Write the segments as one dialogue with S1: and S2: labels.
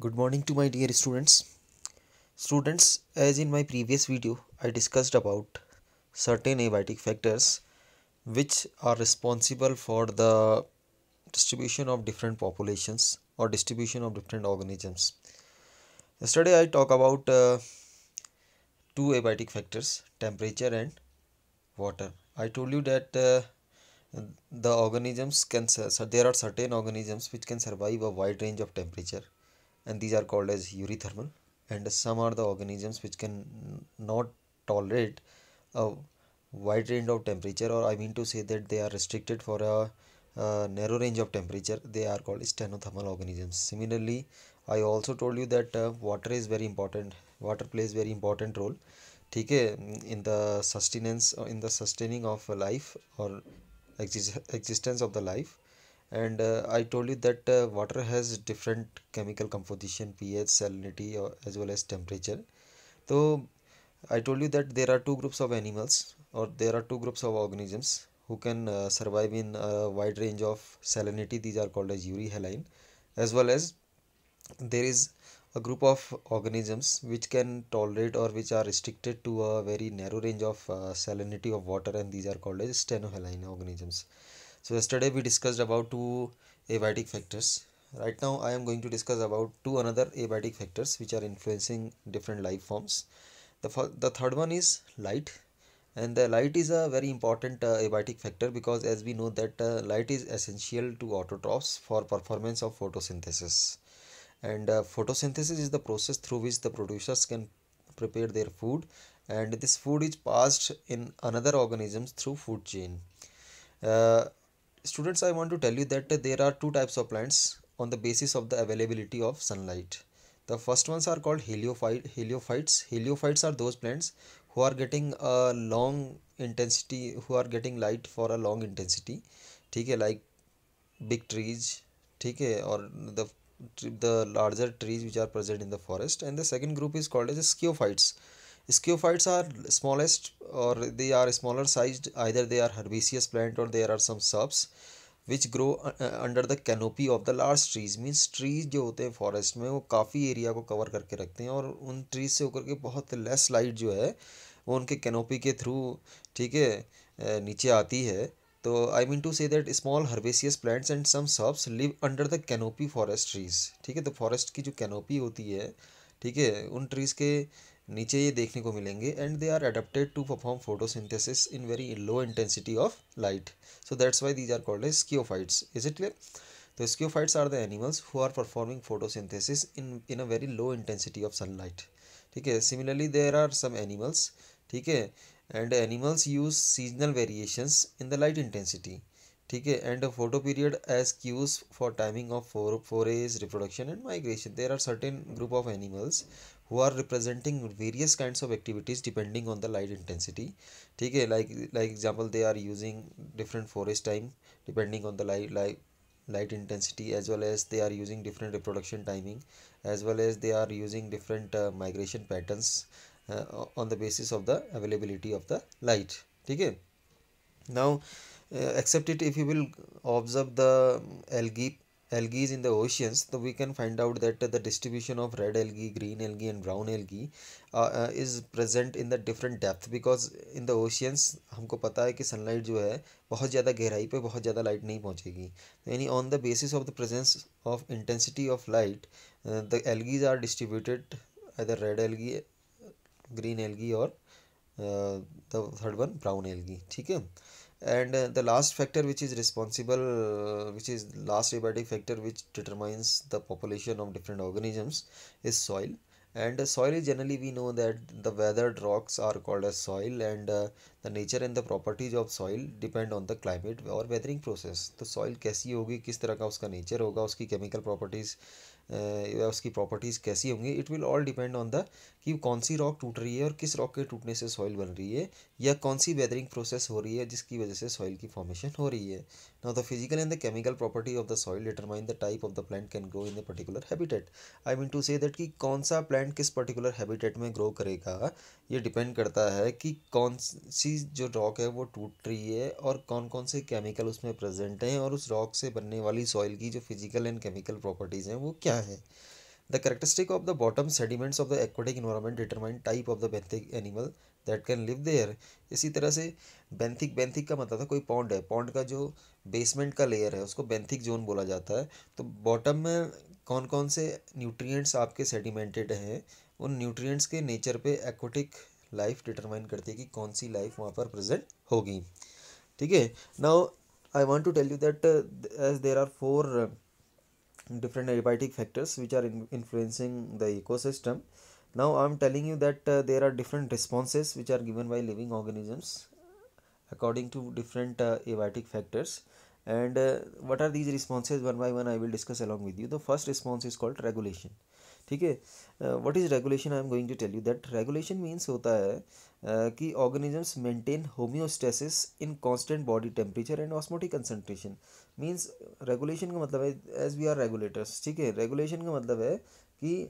S1: Good morning to my dear students. Students, as in my previous video, I discussed about certain abiotic factors which are responsible for the distribution of different populations or distribution of different organisms. Yesterday I talked about two abiotic factors, temperature and water. I told you that the organisms there are certain organisms which can survive a wide range of temperature, and these are called as eurythermal, and some are the organisms which can not tolerate a wide range of temperature, or I mean to say that they are restricted for a narrow range of temperature. They are called stenothermal organisms. Similarly, I also told you that water is very important. Water plays very important role, ठीक है, in the sustenance in the sustaining of a life or existence of the life. And I told you that water has different chemical composition, pH, salinity, or as well as temperature. So I told you that there are two groups of animals, or there are two groups of organisms who can survive in a wide range of salinity. These are called as euryhaline. As well as there is a group of organisms which can tolerate or which are restricted to a very narrow range of salinity of water, and these are called as stenohaline organisms. So yesterday we discussed about two abiotic factors. Right now I am going to discuss about two another abiotic factors which are influencing different life forms. The third one is light, and the light is a very important abiotic factor, because as we know that light is essential to autotrophs for performance of photosynthesis. And photosynthesis is the process through which the producers can prepare their food, and this food is passed in another organisms through food chain. uh, Students, I want to tell you that there are two types of plants on the basis of the availability of sunlight. The first ones are called heliophytes. Heliophytes are those plants who are getting a long intensity, who are getting light for a long intensity, ठीक है, like big trees, ठीक है, or the larger trees which are present in the forest. And the second group is called as sciophytes. Sciophytes are smallest, or they are smaller sized, either they are herbaceous plant or there are some shrubs which grow under the canopy of the large trees. Means trees जो होते हैं forest में वो काफ़ी area को cover करके रखते हैं, और उन ट्रीज से होकर के बहुत लेस लाइट जो है वो उनके कैनोपी के थ्रू, ठीक है, नीचे आती है. तो I mean to say that small herbaceous plants and some shrubs live under the canopy forest trees. ठीक है, तो फॉरेस्ट की जो कैनोपी होती है, ठीक है, उन ट्रीज के नीचे ये देखने को मिलेंगे, and they are adapted to perform photosynthesis in very low intensity of light. So that's why these are called as sciophytes. Is it clear? The sciophytes are the animals who are performing photosynthesis in a very low intensity of sunlight. ठीक है. Similarly, there are some animals, ठीक है, and animals use seasonal variations in the light intensity. ठीक है, and a photo period as cues for timing of forays, reproduction and migration. There are certain group of animals who are representing various kinds of activities depending on the light intensity. ठीक है, like example, they are using different forest time depending on the light intensity, as well as they are using different reproduction timing, as well as they are using different migration patterns on the basis of the availability of the light. ठीक है. Now, except it, if you will observe the algae in the oceans, so we can find out that the distribution of red algae, green algae and brown algae is present in the different depth, because in the oceans हमको पता है कि sunlight जो है बहुत ज़्यादा गहराई पे बहुत ज़्यादा light नहीं पहुँचेगी. यानी on the basis of the presence of intensity of light, the algae are distributed, either red algae, green algae, or the third one brown algae. ठीक है. And the last factor which is responsible, which is last abiotic factor which determines the population of different organisms, is soil. And soil is generally, we know that the weathered rocks are called as soil, and the nature and the properties of soil depend on the climate or weathering process. तो soil कैसी होगी, किस तरह का उसका nature होगा, उसकी chemical properties या उसकी प्रॉपर्टीज़ कैसी होंगी, it will all depend on the कि कौन सी रॉक टूट रही है और किस रॉक के टूटने से सॉइल बन रही है, या कौन सी वेदरिंग प्रोसेस हो रही है जिसकी वजह से सॉइल की फॉर्मेशन हो रही है. Now the physical and the chemical property of the soil determine the type of the plant can grow in the particular habitat. I mean to say that कि कौन सा प्लांट किस पर्टिकुलर हैबिटेट में grow करेगा, ये depend करता है कि कौन सी जो रॉक है वो टूट रही है और कौन कौन से केमिकल उसमें प्रेजेंट हैं, और उस रॉक से बनने वाली सॉइल की जो फिजिकल एंड केमिकल प्रॉपर्टीज़ हैं वो क्या है. The characteristic of the bottom sediments of the aquatic environment determine type of the benthic animal that can live there. इसी तरह से बेंथिक का मतलब था कोई पॉन्ड है, पॉन्ड का जो बेसमेंट का लेयर है उसको बेंथिक जोन बोला जाता है। तो बॉटम में कौन कौन से न्यूट्रिएंट्स आपके सेडिमेंटेड हैं, उन न्यूट्रिएंट्स के नेचर पे एक्वाटिक लाइफ डिटरमाइन करती है कि कौन सी लाइफ वहाँ पर प्रेजेंट होगी। ठीक है, now I want to tell you that as there are four different abiotic factors which are influencing the ecosystem. Now I'm telling you that there are different responses which are given by living organisms according to different abiotic factors, and what are these responses, one by one I will discuss along with you. The first response is called regulation. ठीक है, what is regulation? I am going to tell you that regulation means होता है कि organisms maintain homeostasis in constant body temperature and osmotic concentration. Means regulation का मतलब है as we are regulators. ठीक है, रेगुलेशन का मतलब है कि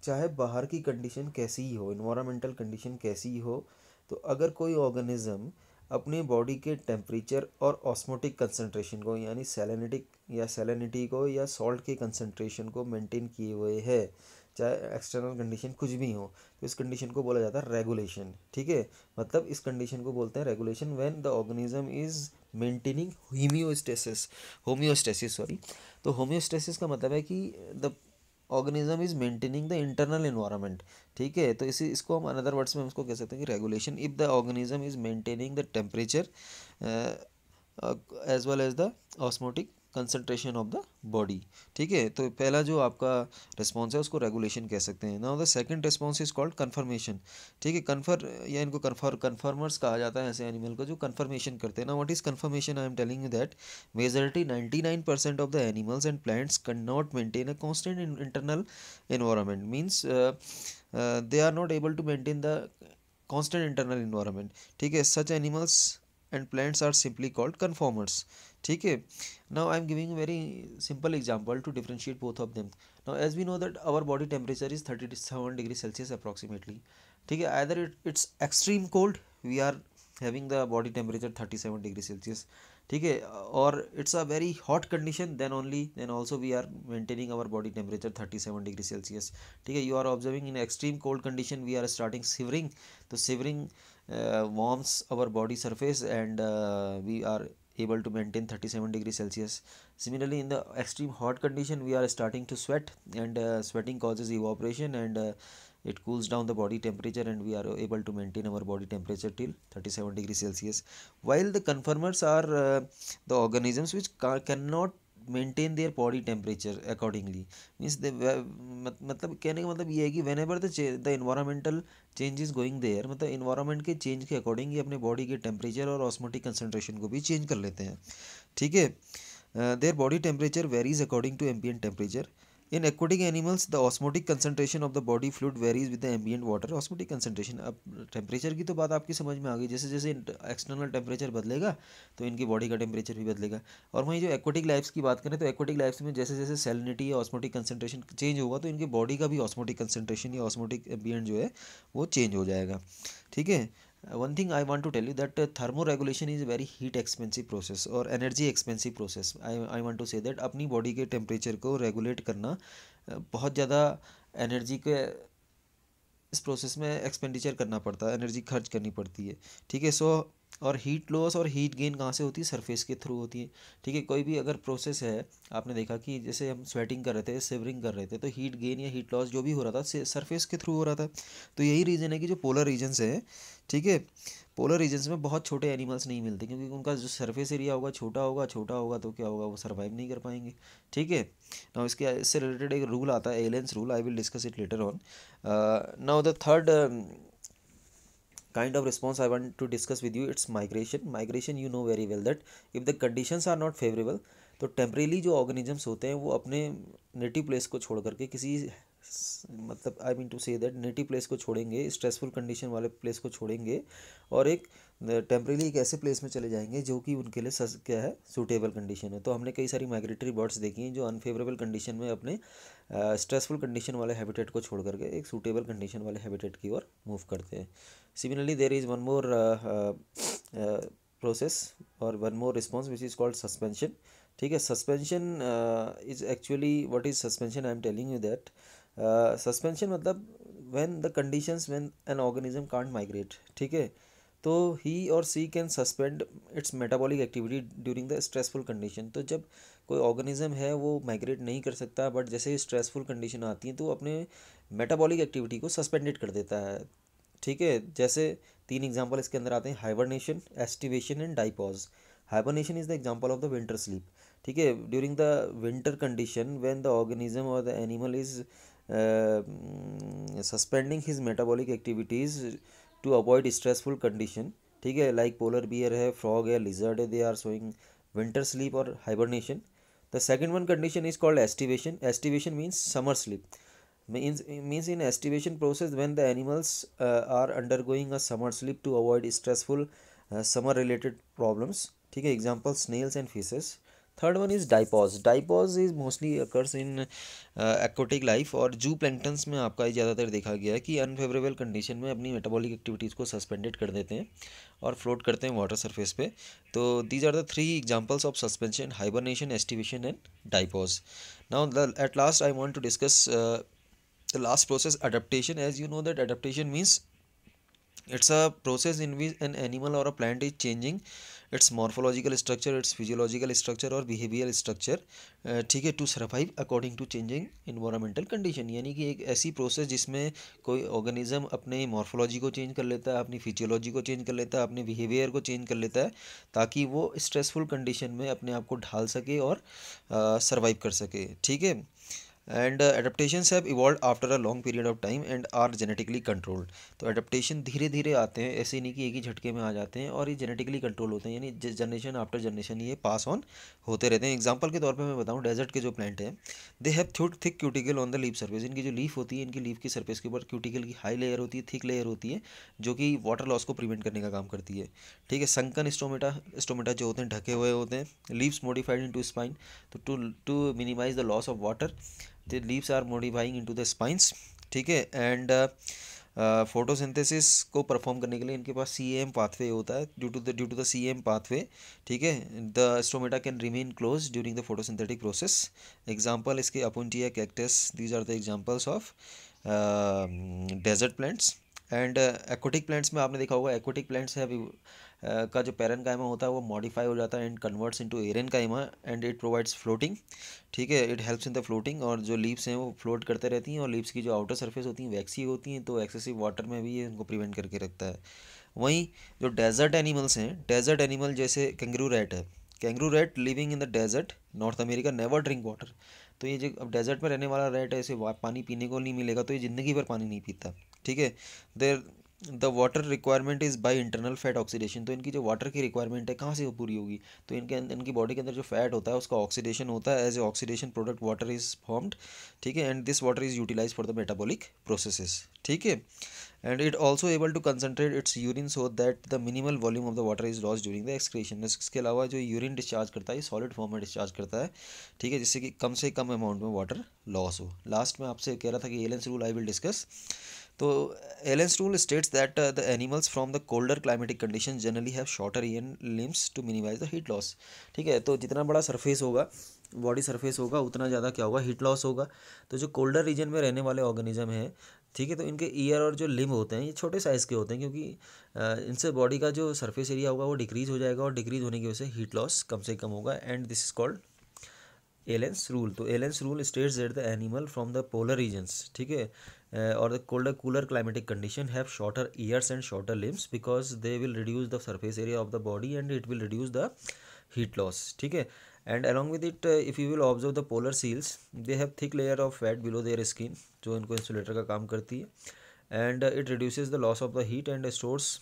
S1: चाहे बाहर की कंडीशन कैसी ही हो, इन्वायरमेंटल कंडीशन कैसी ही हो, तो अगर कोई ऑर्गेनिज्म अपने बॉडी के टेम्परेचर और ऑस्मोटिक कंसंट्रेशन को, यानी सैलिनिटिक या सैलिनिटी को या सॉल्ट के कंसंट्रेशन को मेंटेन किए हुए है, चाहे एक्सटर्नल कंडीशन कुछ भी हो, तो इस कंडीशन को बोला जाता है रेगुलेशन। ठीक है, मतलब इस कंडीशन को बोलते हैं regulation when the organism is maintaining homeostasis sorry. तो होम्योस्टेसिस का मतलब है कि the organism is maintaining the internal environment. ठीक है, तो इसको हम अनदर वर्ड्स में हम इसको कह सकते हैं कि regulation if the organism is maintaining the temperature as well as the osmotic concentration of the body. ठीक है, तो पहला जो आपका रिस्पॉन्स है उसको रेगुलेशन कह सकते हैं। Now the second response is called conformation. ठीक है, या इनको कन्फर्मर्स कहा जाता है ऐसे एनिमल को जो कन्फर्मेशन करते हैं। ना what is conformation? I am telling you that majority 99% of the animals and plants can not maintain a constant internal environment. Means they are not able to maintain the constant internal environment. ठीक है, such animals and plants are simply called conformers. ठीक है, now I am giving a very simple example to differentiate both of them. Now as we know that our body temperature is 37 degrees Celsius approximately. ठीक है, either it's extreme cold, we are having the body temperature 37 degrees Celsius. ठीक है, और it's a very hot condition, then also we are maintaining our body temperature 37 degrees Celsius. ठीक है, you are observing in extreme cold condition we are starting shivering. तो shivering warms our body surface and we are able to maintain 37 degrees Celsius. Similarly, in the extreme hot condition we are starting to sweat, and sweating causes evaporation, and it cools down the body temperature, and we are able to maintain our body temperature till 37 degrees Celsius. While the conformers are the organisms which cannot maintain their body temperature accordingly. Means मतलब कहने का मतलब ये है कि whenever the environmental change is going there, मतलब environment के change के अकॉर्डिंग ये अपने बॉडी के टेम्परेचर और ऑस्मोटिक कंसंट्रेशन को भी चेंज कर लेते हैं। ठीक है, their body temperature varies according to ambient temperature. In aquatic animals the osmotic concentration of the body fluid varies with the ambient water. Osmotic concentration, अब टेम्परेचर की तो बात आपकी समझ में आ गई, जैसे जैसे एक्सटर्नल टेम्परेचर बदलेगा तो इनकी बॉडी का टेम्परेचर भी बदलेगा। और वहीं जो एक्वाटिक लाइफ्स की बात करें तो एक्वाटिक लाइफ्स में जैसे जैसे सैलिनिटी या ऑस्मोटिक कंसंट्रेशन चेंज होगा तो इनकी बॉडी का भी ऑस्मोटिक कंसंट्रेशन या ऑस्मोटिक एम्बिएंट जो है वो चेंज हो जाएगा। ठीक है, one thing I want to tell you that thermoregulation is a very heat expensive process और energy expensive process. I want to say that अपनी बॉडी के टेम्परेचर को रेगुलेट करना बहुत ज़्यादा एनर्जी के इस प्रोसेस में एक्सपेंडिचर करना पड़ता है, एनर्जी खर्च करनी पड़ती है। ठीक है, सो और हीट लॉस और हीट गेन कहाँ से होती है? सरफेस के थ्रू होती है। ठीक है, कोई भी अगर प्रोसेस है, आपने देखा कि जैसे हम स्वेटिंग कर रहे थे, सिवरिंग कर रहे थे, तो हीट गेन या हीट लॉस जो भी हो रहा था सरफेस के थ्रू हो रहा था। तो यही रीज़न है कि जो पोलर रीजन्स है, ठीक है, पोलर रीजन्स में बहुत छोटे एनिमल्स नहीं मिलते, क्योंकि उनका जो सरफेस एरिया होगा छोटा होगा तो क्या होगा, वो सर्वाइव नहीं कर पाएंगे। ठीक है, नाउ इससे रिलेटेड एक रूल आता है, एलेंस rule, I will discuss it later on. Now the third kind of response I want to discuss with you, it's migration. You know very well that if the conditions are not favorable, तो temporarily जो organisms होते हैं वो अपने native place को छोड़ करके किसी, मतलब I mean to say that native place को छोड़ेंगे, स्ट्रेसफुल कंडीशन वाले प्लेस को छोड़ेंगे और एक टेम्परेली एक ऐसे प्लेस में चले जाएंगे जो कि उनके लिए क्या है, सूटेबल कंडीशन है। तो हमने कई सारी माइग्रेटरी बर्ड्स देखी हैं जो अनफेवरेबल कंडीशन में अपने स्ट्रेसफुल कंडीशन वाले हैबिटेट को छोड़ करके एक सूटेबल कंडीशन वाले हैबिटेट की ओर मूव करते हैं। Similarly there is one more process or one more response which is called suspension. ठीक है, suspension is actually what is suspension? I am telling you that suspension मतलब when the conditions when an organism can't migrate, ठीक है, तो he or she can suspend its metabolic activity during the stressful condition. तो जब कोई organism है वो migrate नहीं कर सकता, बट जैसे स्ट्रेसफुल कंडीशन आती है तो वो अपने मेटाबॉलिक एक्टिविटी को सस्पेंडेड कर देता है, ठीक है। जैसे तीन एग्जांपल इसके अंदर आते हैं, hibernation, aestivation and diapause. Hibernation is the example of the winter sleep, ठीक है, during the winter condition when the organism or the animal is suspending his metabolic activities to avoid stressful condition, ठीक है, like polar bear है, frog है, lizard है, they are showing winter sleep or hibernation. The second one condition is called estivation. Estivation means summer sleep. Means in estivation process when the animals are undergoing a summer sleep to avoid stressful summer related problems. ठीक है, example snails and fishes. Third one is diapause. Diapause is mostly occurs in aquatic life, और जू planktons में आपका ज़्यादातर देखा गया है कि अनफेवरेबल कंडीशन में अपनी मेटाबॉलिक एक्टिविटीज़ को सस्पेंडेड कर देते हैं और फ्लोट करते हैं वाटर सरफेस पे। तो these are the three examples of suspension, hibernation, aestivation and diapause. Now at last I want to discuss the last process, adaptation. As you know that adaptation means it's a process in which an animal or a plant is changing its morphological structure, its physiological structure और behavioral structure, ठीक है, to survive according to changing environmental condition. यानी कि एक ऐसी process जिसमें कोई organism अपने मॉर्फोलॉजी को चेंज कर लेता है, अपनी फिजियोलॉजी को चेंज कर लेता है, अपने बिहेवियर को चेंज कर लेता है, ताकि वो स्ट्रेसफुल कंडीशन में अपने आप को ढाल सके और सर्वाइव कर सके, ठीक है। And adaptations have evolve after a long period of time and are genetically controlled. तो एडेप्टेशन धीरे धीरे आते हैं, ऐसे नहीं कि एक ही झटके में आ जाते हैं, और ये जेनेटिकली कंट्रोल होते हैं, यानी जनरेशन आफ्टर जनरेशन ये पास ऑन होते रहते हैं। एग्जांपल के तौर पे मैं बताऊं, डेजर्ट के जो प्लांट हैं, दे have thick cuticle on the leaf surface. इनकी जो लीफ होती है, इनकी लीफ की सर्फेस के ऊपर क्यूटिकल की हाई लेयर होती है, थिक लेयर होती है, जो कि वाटर लॉस को प्रिवेंट करने का काम करती है, ठीक है। संकन स्टोमेटा, स्टोमेटा जो होते हैं ढके हुए होते हैं। लीव्स मॉडिफाइड इनटू स्पाइन, तो to minimise the loss of water the leaves are modifying into the spines, ठीक है। एंड फोटोसिंथेसिस को परफॉर्म करने के लिए इनके पास सीएम पाथवे होता है, due to the CM pathway, ठीक है, the stomata can remain close during the photosynthetic process. Example इसके Opuntia, cactus, these are the examples of desert plants. And aquatic plants में आपने देखा होगा, एक्वाटिक प्लांट्स है का जो पैरेनकाइमा होता है वो मॉडिफाई हो जाता है and converts into aerenchyma, and it provides floating, ठीक है, it helps in the floating. और जो लीव्स हैं वो फ्लोट करते रहती हैं, और लीव्स की जो आउटर सरफेस होती हैं वैक्सी होती हैं, तो एक्सेसिव वाटर में भी ये इनको प्रिवेंट करके रखता है। वहीं जो डेजर्ट एनिमल्स हैं, डेजर्ट एनिमल जैसे कैंगरू रैट है, kangaroo rat living in the desert North America never drink water. तो ये जो अब डेजर्ट में रहने वाला रैट है, इसे पानी पीने को नहीं मिलेगा तो ये ज़िंदगी भर पानी नहीं पीता, ठीक है। There the water requirement is by internal fat oxidation. तो इनकी जो वाटर की रिक्वायरमेंट है कहाँ से वो पूरी होगी, तो इनकी बॉडी के अंदर जो फैट होता है उसका ऑक्सीडेशन होता है, as a oxidation product water is formed, ठीक है, and this water is utilize for the metabolic processes, ठीक है। And it also able to concentrate its urine so that the minimal volume of the water is loss during the excretion. इसके अलावा जो urine discharge करता है ये solid form में discharge करता है, ठीक है, जिससे कि कम से कम अमाउंट में वाटर लॉस हो। लास्ट में आपसे कह रहा था कि Allen's rule I will discuss. तो Allen's rule states that the animals from the colder climatic condition generally have shorter ईयन limbs to minimise the heat loss, ठीक है। तो जितना बड़ा सरफेस होगा, बॉडी सरफेस होगा, उतना ज़्यादा क्या होगा, हीट लॉस होगा। तो जो कोल्डर रीजन में रहने वाले ऑर्गेनिज्म हैं, ठीक है, तो इनके ईयर और जो लिम्ब होते हैं ये छोटे साइज़ के होते हैं, क्योंकि इनसे बॉडी का जो सरफेस एरिया होगा वो डिक्रीज़ हो जाएगा, और डिक्रीज़ होने की वजह से हीट लॉस कम से कम होगा, and this is called Allen's rule. तो Allen's rule states that the animal from the polar regions, ठीक है, or the colder cooler climatic condition have shorter ears and shorter limbs because they will reduce the surface area of the body and it will reduce the heat loss, ठीक है। And along with it if you will observe the polar seals, they have thick layer of fat below their skin, जो इनको insulator का काम करती है, and it reduces the loss of the heat and stores,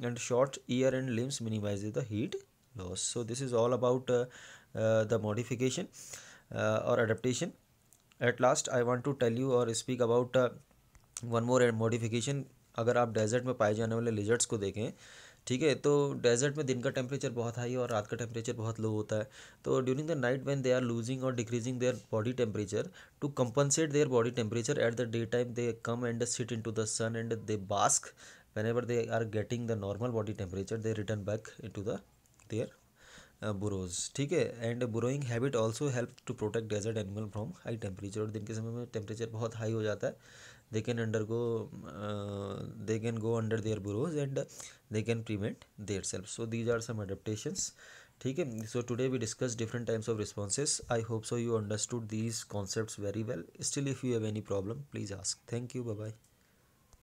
S1: and short year and limbs minimizes the heat loss. So this is all about the modification or adaptation. At last I want to tell you or speak about one more modification. अगर आप desert में पाए जाने वाले lizards को देखें, ठीक है, तो डेजर्ट में दिन का टेम्परेचर बहुत हाई और रात का टेम्परेचर बहुत लो होता है। तो during the night when they are losing or decreasing their body temperature, to compensate their body temperature at the day time they come and sit into the sun and they bask. Whenever they are getting the normal body temperature, they return back into the their burrows, ठीक है। And burrowing habit also help to protect desert animal from high temperature. और दिन के समय में temperature बहुत high हो जाता है, they can go under their burrows and they can prevent their self. So these are some adaptations, ठीक है। So today we discuss different types of responses. I hope so you understood these concepts very well. Still if you have any problem please ask. Thank you, bye bye.